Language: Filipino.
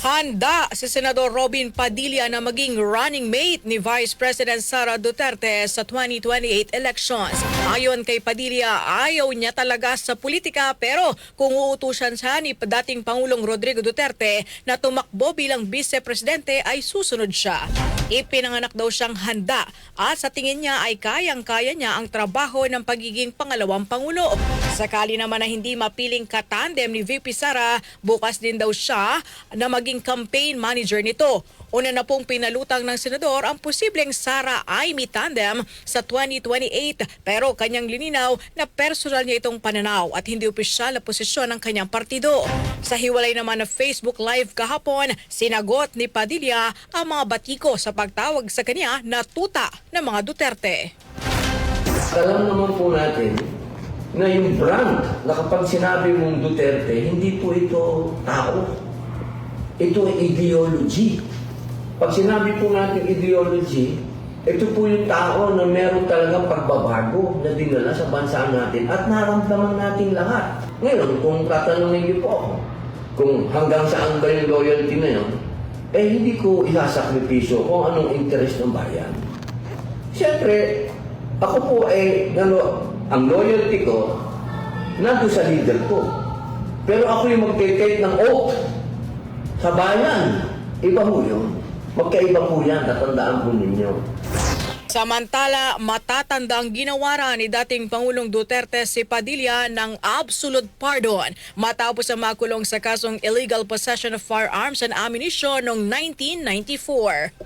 Handa si Senador Robin Padilla na maging running mate ni Vice President Sara Duterte sa 2028 elections. Ayon kay Padilla, ayaw niya talaga sa politika pero kung uutusan siya ni dating Pangulong Rodrigo Duterte na tumakbo bilang vice-presidente ay susunod siya. Ipinanganak daw siyang handa at sa tingin niya ay kayang-kaya niya ang trabaho ng pagiging pangalawang Pangulo. Sakali naman na hindi mapiling katandem ni VP Sara, bukas din daw siya na maging campaign manager nito. Una na pong pinalutang ng senador ang posibleng Sara ay may tandem sa 2028 pero kanyang lininaw na personal niya itong pananaw at hindi opisyal na posisyon ng kanyang partido. Sa hiwalay naman na Facebook Live kahapon, sinagot ni Padilla ang mga batiko sa pagtawag sa kanya na tuta ng mga Duterte. Alam naman po natin na yung brand na kapag sinabi mong Duterte, hindi po ito tao. Ito ay ideology. Pag sinabi po natin ideology, ito po yung tao na meron talagang pagbabago na dinala sa bansa natin at naramdaman natin lahat. Ngayon, kung tatanungin niyo po ako, kung hanggang saan ba yung loyalty na yun, hindi ko isasakripisyo kung anong interest ng bayan. Siyempre, ako po ang loyalty ko nandun sa leader ko. Pero ako yung mag-take ng oath sa bayan. Iba po yun. Magkaiba po yan. Tatandaan po ninyo. Samantala, matatanda ang ginawa ni dating Pangulong Duterte si Padilla ng absolute pardon matapos ang makulong sa kasong illegal possession of firearms and ammunition noong 1994.